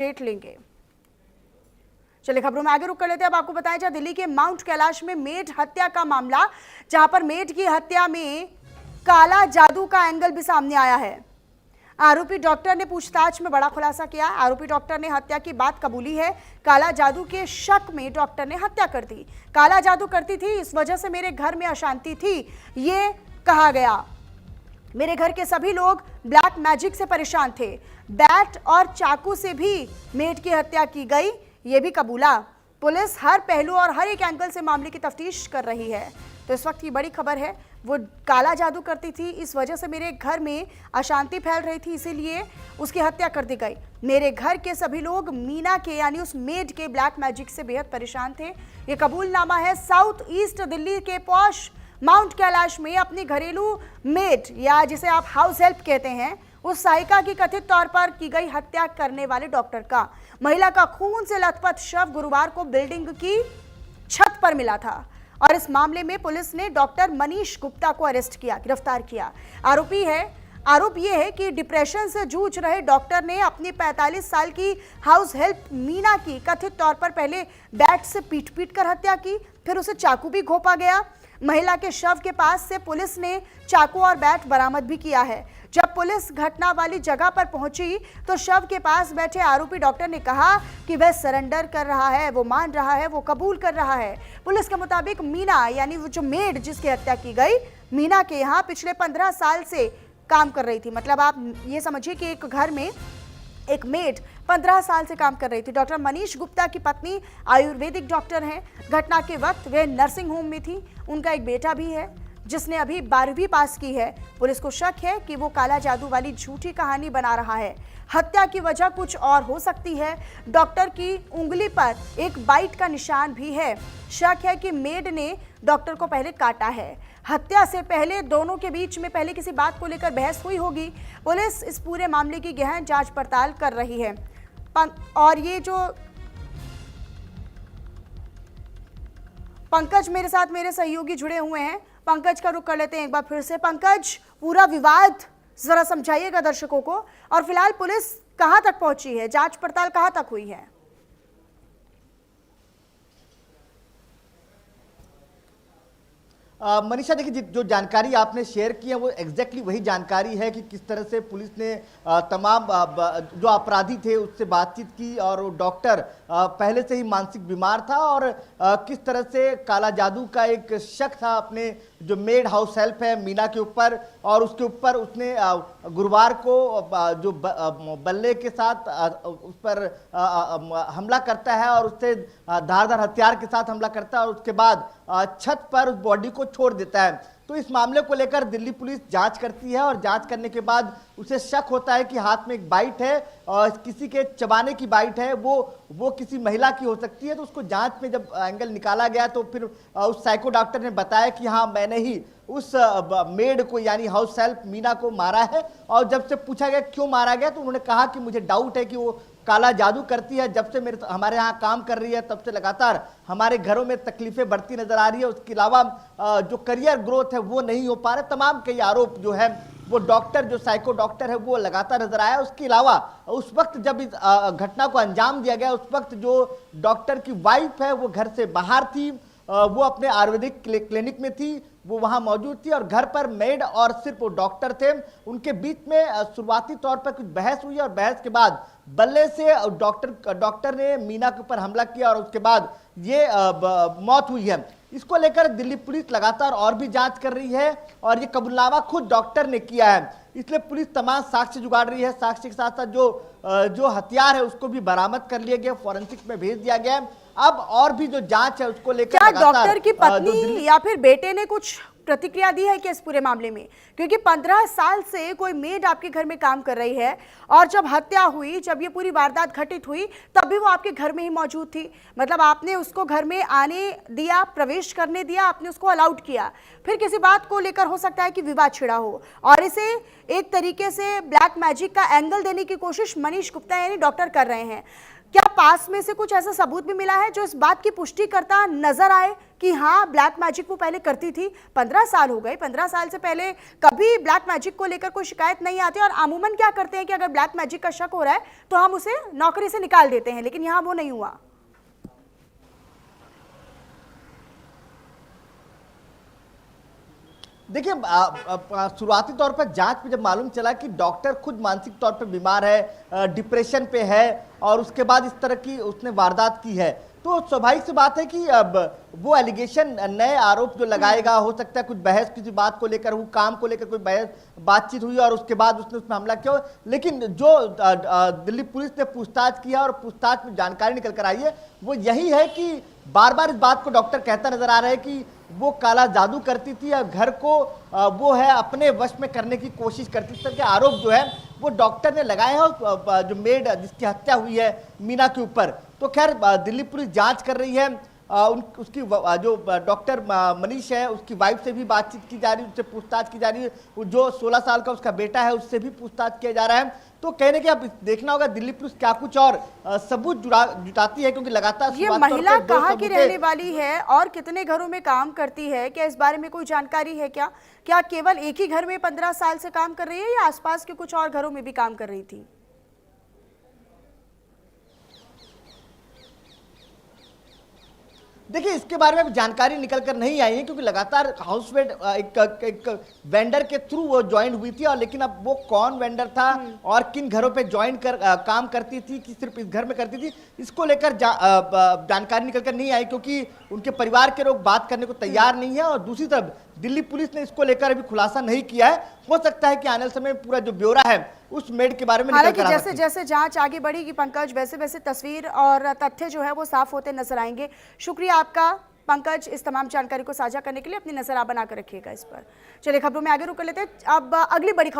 Update लेंगे। चलिए खबरों में आगे रुक कर लेते हैं। अब आपको बताया जाए दिल्ली के माउंट कैलाश में मेड हत्या का मामला, जहां पर मेड की हत्या में काला जादू का एंगल भी सामने आया है। आरोपी डॉक्टर ने पूछताछ में बड़ा खुलासा किया। आरोपी डॉक्टर ने हत्या की बात कबूली है। काला जादू के शक में डॉक्टर ने हत्या कर दी। काला जादू करती थी, इस वजह से मेरे घर में अशांति थी, ये कहा गया। मेरे घर के सभी लोग ब्लैक मैजिक से परेशान थे। बैट और चाकू से भी मेड की हत्या की गई, ये भी कबूला। पुलिस हर पहलू और हर एक एंगल से मामले की तफ्तीश कर रही है। तो इस वक्त की बड़ी खबर है, वो काला जादू करती थी, इस वजह से मेरे घर में अशांति फैल रही थी, इसीलिए उसकी हत्या कर दी गई। मेरे घर के सभी लोग मीना के यानी उस मेड के ब्लैक मैजिक से बेहद परेशान थे। ये कबूलनामा है। साउथ ईस्ट दिल्ली के पॉश माउंट कैलाश में अपनी घरेलू मेड या जिसे आप हाउस हेल्प कहते हैं, उस सहायिका की कथित तौर पर की गई हत्या करने वाले डॉक्टर का महिला का खून से लथपथ शव गुरुवार को बिल्डिंग की छत पर मिला था और इस मामले में पुलिस ने डॉक्टर मनीष गुप्ता को गिरफ्तार किया। आरोप यह है कि डिप्रेशन से जूझ रहे डॉक्टर ने अपनी 45 साल की हाउस हेल्प मीना की कथित तौर पर पहले बैट से पीट कर हत्या की, फिर उसे चाकू भी घोंपा गया। महिला के शव के पास से पुलिस ने चाकू और बैट बरामद भी किया है। जब पुलिस घटना वाली जगह पर पहुंची तो शव के पास बैठे आरोपी डॉक्टर ने कहा कि वह सरेंडर कर रहा है, वो मान रहा है, वो कबूल कर रहा है। पुलिस के मुताबिक मीना यानी वो जो मेड जिसकी हत्या की गई, मीना के यहाँ पिछले 15 साल से काम कर रही थी। मतलब आप ये समझिए कि एक घर में एक मेड 15 साल से काम कर रही थी। डॉक्टर मनीष गुप्ता की पत्नी आयुर्वेदिक डॉक्टर हैं। घटना के वक्त वे नर्सिंग होम में थी। उनका एक बेटा भी है जिसने अभी 12वीं पास की है। पुलिस को शक है कि वो काला जादू वाली झूठी कहानी बना रहा है। हत्या की वजह कुछ और हो सकती है। डॉक्टर की उंगली पर एक बाइट का निशान भी है। शक है कि मेड ने डॉक्टर को पहले काटा है। हत्या से पहले दोनों के बीच में पहले किसी बात को लेकर बहस हुई होगी। पुलिस इस पूरे मामले की गहन जांच पड़ताल कर रही है। और ये जो पंकज मेरे साथ मेरे सहयोगी जुड़े हुए हैं, पंकज का रुख कर लेते हैं एक बार फिर से। पंकज, पूरा विवाद जरा समझाइएगा दर्शकों को, और फिलहाल पुलिस कहां तक पहुंची है, जांच पड़ताल कहां तक हुई है? मनीषा, देखिए जो जानकारी आपने शेयर की है वो एग्जैक्टली वही जानकारी है कि किस तरह से पुलिस ने तमाम जो अपराधी थे उससे बातचीत की और वो डॉक्टर पहले से ही मानसिक बीमार था और किस तरह से काला जादू का एक शक था अपने जो मेड हाउस हेल्प है मीना के ऊपर, और उसके ऊपर उसने गुरुवार को जो बल्ले के साथ उस पर हमला करता है और उससे धारदार हथियार के साथ हमला करता है और उसके बाद छत पर उस बॉडी को छोड़ देता है। तो इस मामले को लेकर दिल्ली पुलिस जांच करती है और जांच करने के बाद उसे शक होता है कि हाथ में एक बाइट है और किसी के चबाने की बाइट है, वो किसी महिला की हो सकती है। तो उसको जांच में जब एंगल निकाला गया तो फिर उस साइको डॉक्टर ने बताया कि हाँ, मैंने ही उस मेड को यानी हाउस हेल्प मीना को मारा है। और जब से पूछा गया क्यों मारा गया तो उन्होंने कहा कि मुझे डाउट है कि वो काला जादू करती है। जब से हमारे यहाँ काम कर रही है तब से लगातार हमारे घरों में तकलीफें बढ़ती नजर आ रही है। उसके अलावा जो करियर ग्रोथ है वो नहीं हो पा रहा। तमाम कई आरोप जो है वो डॉक्टर जो साइको डॉक्टर है वो लगातार नजर आया। उसके अलावा उस वक्त जब इस घटना को अंजाम दिया गया उस वक्त जो डॉक्टर की वाइफ है वो घर से बाहर थी, वो अपने आयुर्वेदिक क्लिनिक में थी, वो वहां मौजूद थी और घर पर मेड और सिर्फ वो डॉक्टर थे। उनके बीच में शुरुआती तौर पर कुछ बहस हुई और बहस के बाद बल्ले से डॉक्टर ने मीना के ऊपर हमला किया और उसके बाद ये मौत हुई है। इसको लेकर दिल्ली पुलिस लगातार और भी जांच कर रही है और ये कबूलनामा खुद डॉक्टर ने किया है, इसलिए पुलिस तमाम साक्ष्य जुगाड़ रही है। साक्ष्य के साथ साथ जो हथियार है उसको भी बरामद कर लिया गया, फॉरेंसिक में भेज दिया गया है। अब और भी जो जांच है उसको लेकर क्या डॉक्टर की पत्नी या फिर बेटे ने कुछ प्रतिक्रिया दी है कि इस पूरे मामले में? क्योंकि 15 साल से कोई मेड आपके घर में काम कर रही है और जब हत्या हुई, जब ये पूरी वारदात घटित हुई, तब भी वो आपके घर में ही मौजूद थी। मतलब आपने उसको घर में आने दिया, प्रवेश करने दिया, आपने उसको अलाउड किया। फिर किसी बात को लेकर हो सकता है कि विवाद छिड़ा हो और इसे एक तरीके से ब्लैक मैजिक का एंगल देने की कोशिश मनीष गुप्ता यानी डॉक्टर कर रहे हैं। क्या पास में से कुछ ऐसा सबूत भी मिला है जो इस बात की पुष्टि करता नजर आए कि हाँ ब्लैक मैजिक वो पहले करती थी। 15 साल हो गए, 15 साल से पहले कभी ब्लैक मैजिक को लेकर कोई शिकायत नहीं आती। और अमूमन क्या करते हैं कि अगर ब्लैक मैजिक का शक हो रहा है तो हम उसे नौकरी से निकाल देते हैं, लेकिन यहाँ वो नहीं हुआ। देखिए, शुरुआती तौर पर जांच में जब मालूम चला कि डॉक्टर खुद मानसिक तौर पर बीमार है, डिप्रेशन पे है और उसके बाद इस तरह की उसने वारदात की है, तो स्वाभाविक सी बात है कि अब वो एलिगेशन, नए आरोप जो लगाएगा, हो सकता है कुछ बहस किसी बात को लेकर, वो काम को लेकर कोई बहस बातचीत हुई और उसके बाद उसने उसमें हमला किया। लेकिन जो दिल्ली पुलिस ने पूछताछ किया और पूछताछ में जानकारी निकल कर आई है वो यही है कि बार बार इस बात को डॉक्टर कहता नजर आ रहा है कि वो काला जादू करती थी और घर को वो है अपने वश में करने की कोशिश करती थी। इस तरह के आरोप जो है वो डॉक्टर ने लगाए हैं और जो मेड जिसकी हत्या हुई है मीना के ऊपर, तो खैर दिल्ली पुलिस जांच कर रही है। उसकी जो डॉक्टर मनीष है उसकी वाइफ से भी बातचीत की जा रही है, उससे पूछताछ की जा रही है। वो जो 16 साल का उसका बेटा है उससे भी पूछताछ किया जा रहा है। तो कहने के अब देखना होगा दिल्ली पुलिस क्या कुछ और सबूत जुटाती है, क्योंकि लगातार ये महिला कहाँ की रहने वाली है और कितने घरों में काम करती है, क्या इस बारे में कोई जानकारी है? क्या केवल एक ही घर में 15 साल से काम कर रही है या आसपास के कुछ और घरों में भी काम कर रही थी? देखिए, इसके बारे में जानकारी निकल कर नहीं आई है, क्योंकि लगातार हाउसमेट एक वेंडर के थ्रू वो ज्वाइन हुई थी। और लेकिन अब वो कौन वेंडर था और किन घरों पे ज्वाइन कर काम करती थी कि सिर्फ इस घर में करती थी, इसको लेकर जानकारी निकल कर नहीं आई, क्योंकि उनके परिवार के लोग बात करने को तैयार नहीं है। और दूसरी तरफ दिल्ली पुलिस ने इसको लेकर अभी खुलासा नहीं किया है। हो सकता है कि आने वाले समय में पूरा जो ब्यौरा है उस मेड के बारे में निकल कर आ जैसे जैसे जांच आगे बढ़ेगी पंकज, वैसे वैसे तस्वीर और तथ्य जो है वो साफ होते नजर आएंगे। शुक्रिया आपका पंकज इस तमाम जानकारी को साझा करने के लिए। अपनी नजर आप बनाकर रखिएगा इस पर। चलिए खबरों में आगे रुक लेते हैं। अब अगली बड़ी